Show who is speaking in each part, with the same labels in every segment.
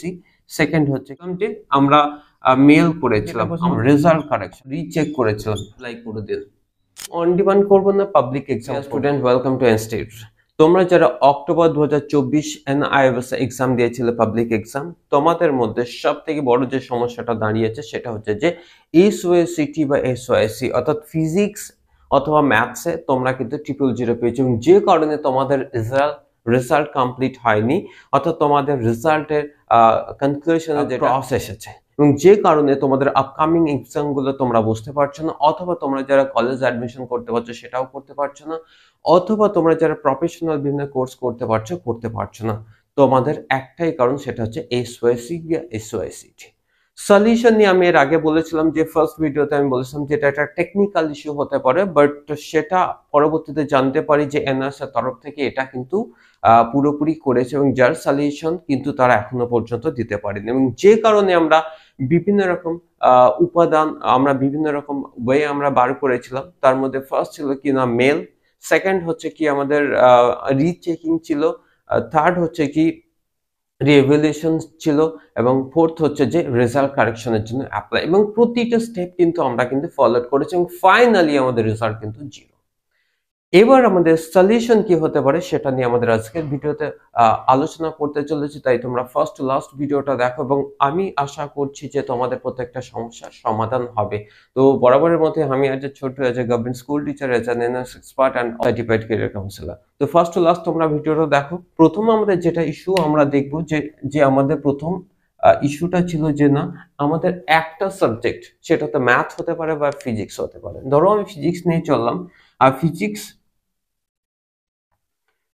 Speaker 1: এসওএসসি, second হচ্ছে যে আমরা মেল করেছিলাম, রেজাল্ট কারেকশন রিচেক করেছিলাম, অ্যাপ্লাই করে দিন। অন ডিমান্ড করবো না, public exam. Student, welcome to এনস্টেট। তোমরা যারা অক্টোবর 2024 এনআইএস এক্সাম দিয়েছিলে, পাবলিক এক্সাম, তোমাদের মধ্যে সব থেকে বড় যে সমস্যাটা দাঁড়িয়েছে সেটা হচ্ছে যে এসওএসসিটি বা এসওআইসি অর্থাৎ ফিজিক্স অথবা ম্যাথসে তোমরা কিন্তু 000 পেয়েছো, এবং যে কারণে তোমাদের রেজাল্ট কমপ্লিট হয়নি, অর্থাৎ তোমাদের রেজাল্টের কনক্লুশনে যে ক্রস এসেছে, এবং যে কারণে তোমাদের আপকামিং এক্সাম গুলো তোমরা বুঝতে পারছো না, অথবা তোমরা যারা কলেজ অ্যাডমিশন করতে পারছো সেটাও করতে পারছো না, অথবা তোমরা যারা প্রফেশনাল বিভিন্ন কোর্স করতে পারছো না। তোমাদের একটাই কারণ, সেটা হচ্ছে এসওআইসি বা এসওআইসিটি। সলিউশন নিয়ে আমি এর আগে বলেছিলাম যে ফার্স্ট ভিডিওতে আমি বলেছিলাম যে এটা একটা টেকনিক্যাল ইস্যু হতে পারে, বাট সেটা পরবর্তীতে জানতে পারি যে এনআরএস এর তরফ থেকে এটা কিন্তু পুরোপুরি করেছে, এবং যার সলিউশন কিন্তু তারা এখনো পর্যন্ত দিতে পারেনি, এবং যে কারণে আমরা বিভিন্ন রকম উপাদান, আমরা বিভিন্ন রকম ওয়ে আমরা বার করেছিলাম। তার মধ্যে ফার্স্ট ছিল কি না মেল, সেকেন্ড হচ্ছে কি আমাদের রিচেকিং ছিল, থার্ড হচ্ছে কি রিএভালুয়েশন ছিল, এবং ফোর্থ হচ্ছে যে রেজাল্ট কারেকশনের জন্য অ্যাপ্লাই, এবং প্রতিটা স্টেপ কিন্তু আমরা কিন্তু ফলো করেছি, এবং ফাইনালি আমাদের রেজাল্ট কিন্তু 0। এবার আমাদের সলিউশন কি হতে পারে সেটা নিয়ে আমাদের আজকের ভিডিওতে আলোচনা করতে চলেছি, তাই তোমরা ফার্স্ট টু লাস্ট ভিডিওটা দেখো, এবং আমি আশা করছি যে তোমাদের প্রত্যেকটা সমস্যার সমাধান হবে। তো বরাবরের মধ্যে আমি আজ ছোট as a government school teacher, age N NS expert and certified career councillor. তো ফার্স্ট টু লাস্ট তোমরা ভিডিওটা দেখো। প্রথম আমাদের যেটা ইস্যু আমরা দেখবো যে আমাদের প্রথম ইস্যুটা ছিল যে না, আমাদের একটা সাবজেক্ট, সেটা তো ম্যাথ হতে পারে বা ফিজিক্স হতে পারে। ধরো আমি ফিজিক্স নিয়ে চললাম, আর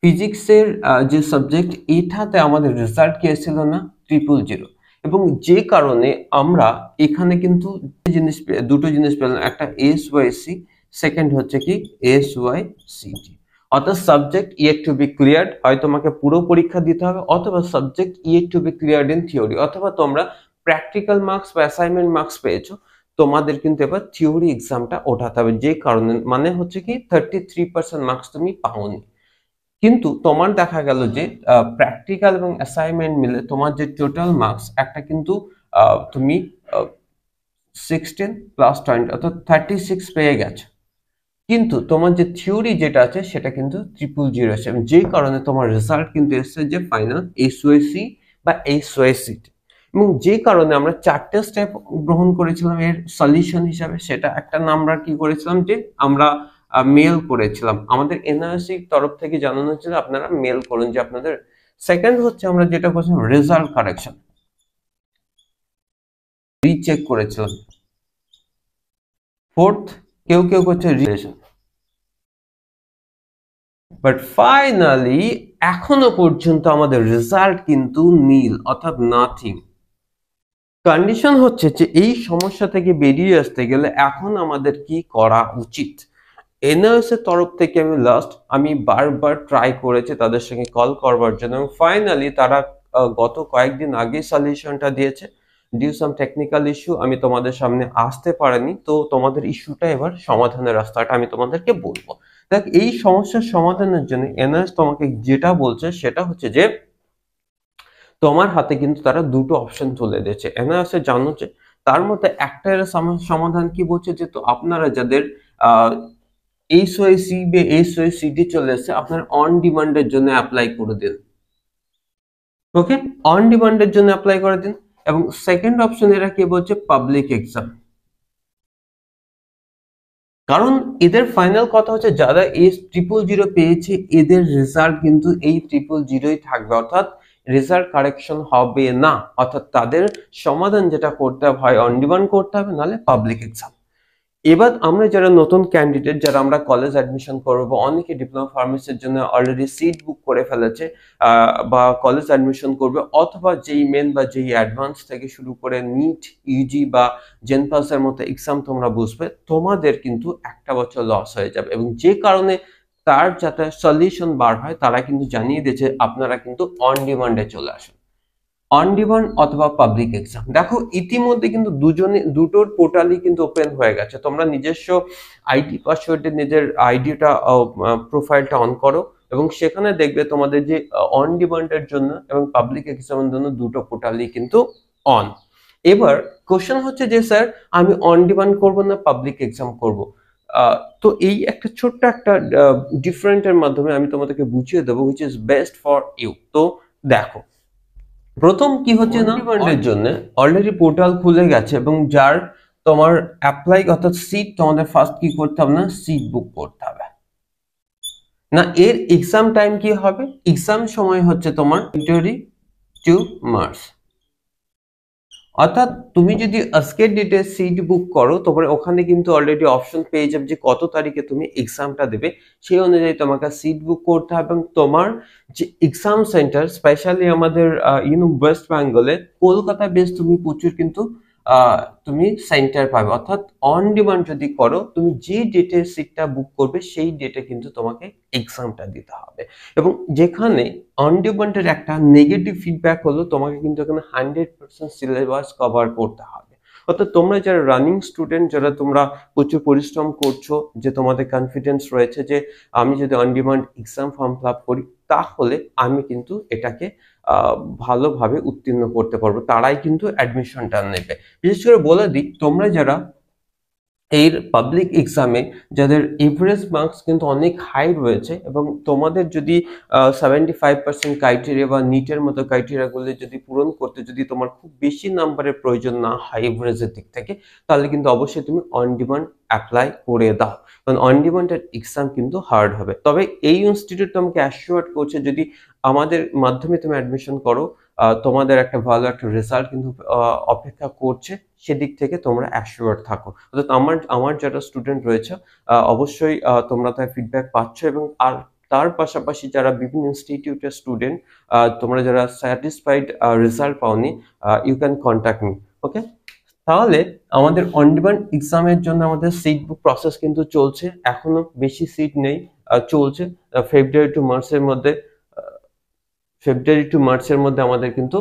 Speaker 1: ফিজিক্সের যে সাবজেক্ট, এটাতে আমাদের রেজাল্ট কি এসেছিল না 000, এবং যে কারণে আমরা এখানে কিন্তু দুটো জিনিস পেলাম, একটা এসওআইসি, সেকেন্ড হচ্ছে কি এসওআইসিটি, অর্থাৎ subject yet to be cleared, হয় তোমাকে পুরো পরীক্ষা দিতে হবে, অথবা subject yet to be cleared in theory, অথবা তোমরা প্র্যাকটিক্যাল মার্কস বা অ্যাসাইনমেন্ট মার্কস পেয়েছো, তোমাদের কিন্তু এবার থিওরি এক্সামটা ওঠাতে হবে, যে কারণে মানে হচ্ছে কি 33% মার্কস তুমি পাওনি। কিন্তু তোমার দেখা গেল যে প্র্যাকটিক্যাল এবং অ্যাসাইনমেন্ট মিলে তোমার যে টোটাল মার্কস একটা কিন্তু তুমি 16 প্লাস 20 অর্থাৎ 36 পেয়ে গেছো, কিন্তু তোমার যে থিওরি যেটা আছে সেটা কিন্তু 000 এসেছে, যে কারণে তোমার রেজাল্ট কিন্তু এসেছে যে ফাইনাল এসওআইসি বা এসওআইসিটি, এবং যে কারণে আমরা 4টে স্টেপ গ্রহণ করেছিলাম এর সলিউশন হিসাবে। সেটা একটা আমরা কি করেছিলাম যে আমরা মেল করেছিলাম, আমাদের এনআরসি তরফ থেকে জানানো হচ্ছিল আপনারা মেল করুন যে আপনাদের। সেকেন্ড হচ্ছে আমরা যেটা করেছিলাম রেজাল্ট কারেকশন, রিচেক করেছিলাম। ফোর্থ কেউ করছে রিলেশন, বাট ফাইনালি এখনো পর্যন্ত আমাদের রেজাল্ট কিন্তু নীল, অর্থাৎ নাথিং। কন্ডিশন হচ্ছে যে এই সমস্যা থেকে বেরিয়ে আসতে গেলে এখন আমাদের কি করা উচিত। এনআরএস এর তরফ থেকে আমি বারবার ট্রাই করেছি তাদের সঙ্গে কল করবার জন্য, এবং ফাইনালি তারা গত কয়েকদিন আগে সলিউশনটা দিয়েছে। ডিউ সাম টেকনিক্যাল ইস্যু আমি তোমাদের সামনে আসতে পারিনি, তো তোমাদের ইস্যুটা এবার সমাধানের রাস্তাটা আমি তোমাদেরকে বলবো। দেখ, এই সমস্যার সমাধানের জন্য এনআরএস তোমাকে যেটা বলছে সেটা হচ্ছে যে তোমার হাতে কিন্তু তারা দুটো অপশন তুলে দিয়েছে। এনআরএস এর জানো যে তার মধ্যে একটা সমাধান কি বলছে যে তো আপনারা যাদের এসওআইসি বা এসওআইসিটি চলে এসেছে, আপনার অন ডিমান্ডের জন্য অ্যাপ্লাই করে দিন। ওকে, অন ডিমান্ডের জন্য অ্যাপ্লাই করে দিন। এবং সেকেন্ড অপশন এরা কি বলছে, পাবলিক এক্সাম। কারণ এদের ফাইনাল কথা হচ্ছে যারা এই 000 পেয়েছে এদের রেজাল্ট কিন্তু এই 000 থাকবে, অর্থাৎ রেজাল্ট কারেকশন হবে না, অর্থাৎ তাদের সমাধান যেটা করতে হয় অন ডিমান্ড করতে হবে, নাহলে পাবলিক এক্সাম। এবার আমরা যারা নতুন ক্যান্ডিডেট, যারা আমরা কলেজ অ্যাডমিশন করবো, অনেকে ডিপ্লোমা ফার্মেসির জন্য অলরেডি সিট বুক করে ফেলেছে বা কলেজ অ্যাডমিশন করবে, অথবা যেই মেন বা যেই অ্যাডভান্স থেকে শুরু করে নিট, ইউজি বা জেনপাসের মতো এক্সাম তোমরা বুঝবে, তোমাদের কিন্তু একটা বছর লস হয়ে যাবে, এবং যে কারণে তার যাতে সলিউশন বার হয় তারা কিন্তু জানিয়ে দিয়েছে আপনারা কিন্তু অন ডিমান্ডে চলে আসুন, অন ডিমান্ড অথবা পাবলিক এক্সাম। দেখো ইতিমধ্যে কিন্তু দুটোর পোর্টালই কিন্তু ওপেন হয়ে গেছে, তোমরা নিজস্ব আইডি পাসওয়ার্ডে নিজের আইডিটা প্রোফাইলটা অন করো, এবং সেখানে দেখবে তোমাদের যে অন ডিমান্ডের জন্য এবং পাবলিক এক্সামের জন্য দুটো পোর্টালই কিন্তু অন। এবার কোশ্চেন হচ্ছে যে স্যার আমি অন ডিমান্ড করব না পাবলিক এক্সাম করব। তো এই একটা ছোট্ট একটা ডিফারেন্টের মাধ্যমে আমি তোমাদেরকে বুঝিয়ে দেবো which is best for you. তো দেখো, প্রথম কি হচ্ছে না, ডিমান্ডের জন্য অলরেডি পোর্টাল খুলে গেছে এবং যার তোমার অ্যাপ্লাই অর্থাৎ সিট তোমাদের ফার্স্ট কি করতে হবে না, সিট বুক করতে হবে না। এর এক্সাম টাইম কি হবে, এক্সাম সময় হচ্ছে তোমার ফেব্রুয়ারি টু মার্চ। অর্থাৎ তুমি যদি আজকের ডেটে সিট বুক করো তোমার ওখানে কিন্তু অলরেডি অপশন পেয়ে যাবে যে কত তারিখে তুমি এক্সামটা দেবে, সেই অনুযায়ী তোমাকে সিট বুক করতে হবে। এবং তোমার যে এক্সাম সেন্টার স্পেশালি আমাদের ওয়েস্ট বেঙ্গলে কলকাতা বেস তুমি প্রচুর কিন্তু তুমি সেন্টার পাবে। অর্থাৎ অন ডিমান্ড যদি করো তুমি যে ডেটে সিটটা বুক করবে সেই ডেটে কিন্তু তোমাকে এক্সামটা দিতে হবে। এবং যেখানে অন ডিমান্ডের একটা নেগেটিভ ফিডব্যাক হলো তোমাকে কিন্তু এখানে 100% সিলেবাস কভার করতে হবে। অর্থাৎ তোমরা যারা রানিং স্টুডেন্ট, যারা তোমরা প্রচুর পরিশ্রম করছো, যে তোমাদের কনফিডেন্স রয়েছে যে আমি যদি on demand exam form fill up করি তাহলে আমি কিন্তু এটাকে ভালোভাবে উত্তীর্ণ করতে পারবো, তারাই কিন্তু অ্যাডমিশনটা নেবে। বিশেষ করে বলে দিই, তোমরা যারা এর পাবলিক এক্সামে যাদের এভারেজ মার্কস কিন্তু অনেক হাই রয়েছে এবং তোমাদের যদি 75% ক্রাইটেরিয়া বা নিটের মতো ক্রাইটেরিয়াগুলো যদি পূরণ করতে যদি তোমার খুব বেশি নাম্বারের প্রয়োজন না হয় এভারেজের দিক থেকে, তাহলে কিন্তু অবশ্যই তুমি অন ডিমান্ড অ্যাপ্লাই করে দাও, কারণ অন ডিমান্ডের এক্সাম কিন্তু হার্ড হবে। তবে এই ইনস্টিটিউট তোমাকে অ্যাসিওর করছে যদি আমাদের মাধ্যমে তুমি অ্যাডমিশন করো তোমাদের একটা ভালো একটা রেজাল্ট কিন্তু অপেক্ষা করছে, সেদিক থেকে তোমরা অ্যাসিওর থাকো। অর্থাৎ আমার যারা স্টুডেন্ট রয়েছে অবশ্যই তোমরা তার ফিডব্যাক পাচ্ছ। এবং আর তার পাশাপাশি যারা বিভিন্ন ইনস্টিটিউটের স্টুডেন্ট তোমরা যারা স্যাটিসফাইড রেজাল্ট পাওনি, ইউ ক্যান কন্ট্যাক্ট মি। ওকে, তাহলে আমাদের অন ডিমান্ড এক্সামের জন্য আমাদের সিট বুক প্রসেস কিন্তু চলছে, এখনো বেশি সিট নেই, চলছে ফেব্রুয়ারি টু মার্চের মধ্যে। আমাদের কিন্তু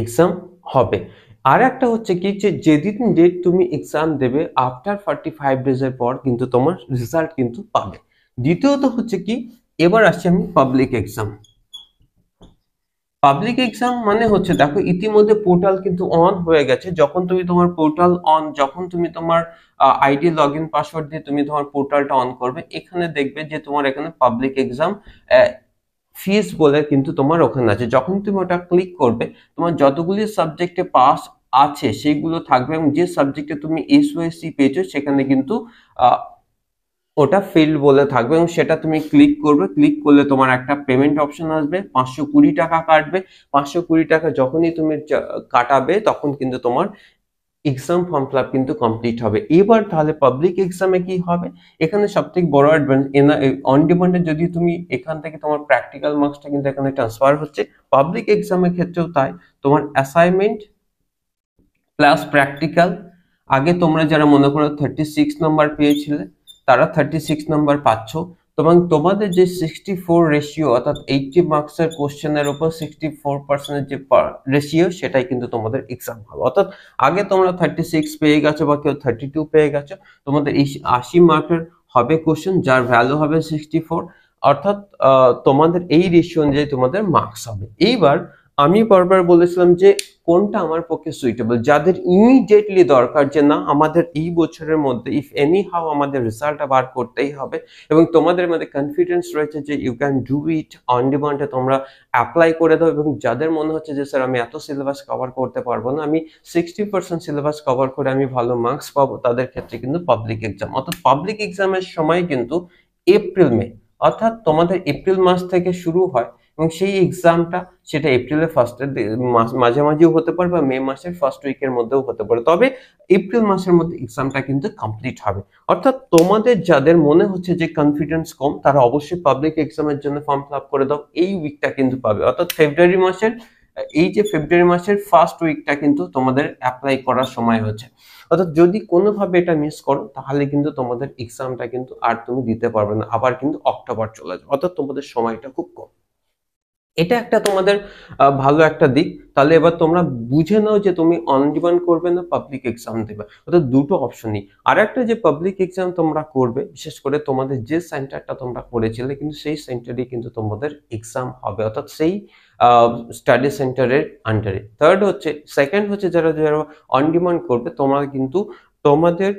Speaker 1: এক্সাম হবে। আর একটা হচ্ছে কি, যে যেদিন ডেট তুমি এক্সাম দেবে আফটার 45 ডেজের পর কিন্তু তোমার রেজাল্ট কিন্তু পাবে। দ্বিতীয়ত হচ্ছে কি, এবার আসছি আমি পাবলিক এক্সাম। পাবলিক এক্সাম মানে হচ্ছে দেখো ইতিমধ্যে পোর্টাল কিন্তু অন হয়ে গেছে। যখন তুমি তোমার পোর্টাল অন, যখন তুমি তোমার আইডি লগ ইন পাসওয়ার্ড দিয়ে তুমি তোমার পোর্টালটা অন করবে, এখানে দেখবে যে তোমার এখানে পাবলিক এক্সাম ফিস বলে কিন্তু তোমার ওখানে আছে। যখন তুমি ওটা ক্লিক করবে তোমার যতগুলি সাবজেক্টে পাস আছে সেইগুলো থাকবে এবং যে সাবজেক্টে তুমি এসওএসসি পেয়েছো সেখানে কিন্তু ওটা ফিল্ড বলে থাকবে এবং সেটা তুমি ক্লিক করবে। ক্লিক করলে তোমার একটা পেমেন্ট অপশন আসবে, 520 টাকা কাটবে। 520 টাকা যখনই তুমি কাটাবে তখন কিন্তু তোমার এক্সাম ফর্ম ফিল আপ কিন্তু কমপ্লিট হবে। এবার তাহলে পাবলিক এক্সামে কি হবে, এখানে সবথেকে বড় অ্যাডভান্স অন ডিমান্ডে যদি তুমি এখান থেকে তোমার প্র্যাকটিক্যাল মার্কসটা কিন্তু এখানে ট্রান্সফার হচ্ছে, পাবলিক এক্সামের ক্ষেত্রেও তাই। তোমার অ্যাসাইনমেন্ট প্লাস প্র্যাকটিক্যাল, আগে তোমরা যারা মনে করো 36 নম্বর পেয়েছিলে তারা 36 নম্বর পাচ্ছ। এবং তোমাদের যে 64 রেশিও অর্থাৎ 80 মার্কসের কোশ্চেনের উপর 64% যে রেশিও সেটাই কিন্তু তোমাদের এক্সাম হবে। অর্থাৎ আগে তোমরা 36 পেয়ে গেছো বা কেউ 32 পেয়ে গেছো, তোমাদের এই 80 মার্কের হবে কোশ্চেন যার ভ্যালু হবে 64। অর্থাৎ তোমাদের এই রেশিও অনুযায়ী তোমাদের মার্কস হবে। এইবার আমি বারবার বলেছিলাম যে কোনটা আমার পক্ষে সুইটেবল, যাদের ইমিডিয়েটলি দরকার যে না আমাদের এই বছরের মধ্যে ইফ এনি হাউ আমাদের রেজাল্টটা বার করতেই হবে এবং তোমাদের মধ্যে কনফিডেন্স রয়েছে যে you can do it on ডিমান্ডে, তোমরা অ্যাপ্লাই করে দাও। এবং যাদের মনে হচ্ছে যে স্যার আমি এত সিলেবাস কভার করতে পারবো না, আমি 60% সিলেবাস কভার করে আমি ভালো মার্কস পাবো, তাদের ক্ষেত্রে কিন্তু পাবলিক এক্সাম। অর্থাৎ পাবলিক এক্সামের সময় কিন্তু এপ্রিল মে, অর্থাৎ তোমাদের এপ্রিল মাস থেকে শুরু হয় এবং সেই এক্সামটা সেটা এপ্রিলের ফার্স্টের মাঝামাঝিও হতে পারে বা মে মাসের ফার্স্ট উইকের মধ্যেও হতে পারে, তবে এপ্রিল মাসের মধ্যে এক্সামটা কিন্তু কমপ্লিট হবে। অর্থাৎ তোমাদের যাদের মনে হচ্ছে যে কনফিডেন্স কম তারা অবশ্যই পাবলিক এক্সামের জন্য ফর্ম ফিল আপ করে দাও, এই উইকটা কিন্তু পাবে। অর্থাৎ ফেব্রুয়ারি মাসের ফার্স্ট উইকটা কিন্তু তোমাদের অ্যাপ্লাই করার সময় হচ্ছে। অর্থাৎ যদি কোনোভাবে এটা মিস করো তাহলে কিন্তু তোমাদের এক্সামটা কিন্তু আর তুমি দিতে পারবে না, আবার কিন্তু অক্টোবর চলে যাবে, অর্থাৎ তোমাদের সময়টা খুব কম। এটা একটা তোমাদের ভালো একটা দিক। তাহলে এবার তোমরা বুঝে নাও যে তুমি অন ডিমান্ড করবে না পাবলিক এক্সাম দেবে, অর্থাৎ দুটো অপশনই। আর একটা যে পাবলিক এক্সাম তোমরা করবে, বিশেষ করে তোমাদের যে সেন্টারটা তোমরা করেছিলে কিন্তু সেই সেন্টারে কিন্তু তোমাদের এক্সাম হবে, অর্থাৎ সেই স্টাডি সেন্টারের আন্ডারে। থার্ড হচ্ছে, সেকেন্ড হচ্ছে যারা যারা অন ডিমান্ড করবে তোমরা কিন্তু তোমাদের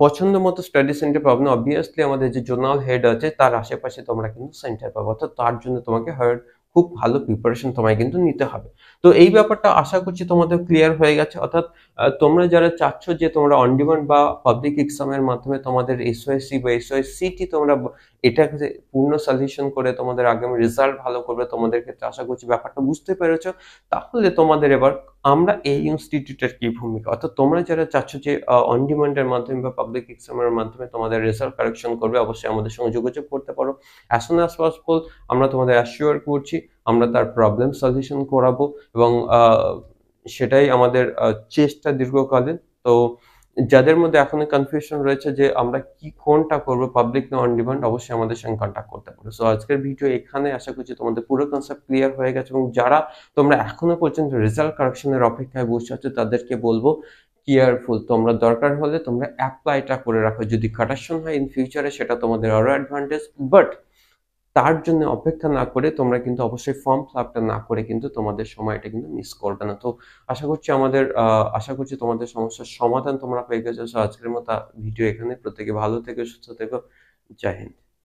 Speaker 1: পছন্দ মতো স্টাডি সেন্টার পাবে না। অবভিয়াসলি আমাদের যে জোনাল হেড আছে তার আশেপাশে তোমরা কিন্তু সেন্টার পাবে, অর্থাৎ তার জন্য তোমাকে খুব ভালো প্রিপারেশন তোমায় কিন্তু নিতে হবে। তো এই ব্যাপারটা আশা করছি তোমাদের ক্লিয়ার হয়ে গেছে। অর্থাৎ তোমরা যারা চাচ্ছ যে তোমরা অন ডিমান্ড বা পাবলিক এক্সামের মাধ্যমে তোমাদের এসওএসসি বা এসওএসসিটি তোমরা এটাকে পূর্ণ সলিউশন করে তোমাদের আগামী রেজাল্ট ভালো করবে, তোমাদের ক্ষেত্রে আশা করছি ব্যাপারটা বুঝতে পেরেছো। তাহলে তোমাদের এবার আমরা এই ইনস্টিটিউটের কি ভূমিকা, অর্থাৎ তোমরা যারা চাচ্ছ যে অন ডিমান্ডের মাধ্যমে বা পাবলিক এক্সামের মাধ্যমে তোমাদের রেজাল্ট কারেকশন করবে, অবশ্যই আমাদের সঙ্গে যোগাযোগ করতে পারো। অ্যাজ সুন অ্যাজ পসিবল আমরা তোমাদের অ্যাসিওর করছি আমরা তার প্রবলেম সলিউশন করাবো, এবং সেটাই আমাদের চেষ্টা দীর্ঘকালীন। তো যাদের মধ্যে এখনো কনফিউশন রয়েছে যে আমরা কোনটা করবো, পাবলিক না অন ডিমান্ড, অবশ্যই আমাদের সঙ্গে কন্ট্যাক্ট করতে পারো। সো আজকের ভিডিও এখানে, আশা করছি তোমাদের পুরো কনসেপ্ট ক্লিয়ার হয়ে গেছে। এবং যারা তোমরা এখনো পর্যন্ত রেজাল্ট কারেকশনের অপেক্ষায় বসে আছো তাদেরকে বলবো কেয়ারফুল, তোমরা দরকার হলে তোমরা অ্যাপ্লাইটা করে রাখো। যদি কারেকশন হয় ইন ফিউচারে সেটা তোমাদের আরো অ্যাডভান্টেজ, বাট তার জন্য অপেক্ষা না করে তোমরা কিন্তু অবশ্যই ফর্ম ফিল আপটা না করে কিন্তু তোমাদের সময়টা কিন্তু মিস করবে না। তো আশা করছি তোমাদের সমস্যার সমাধান তোমরা পেয়ে গেছো। আজকের মতো ভিডিও এখানে, প্রত্যেকে ভালো থেকো, সুস্থ থেকো, জয় হিন্দ।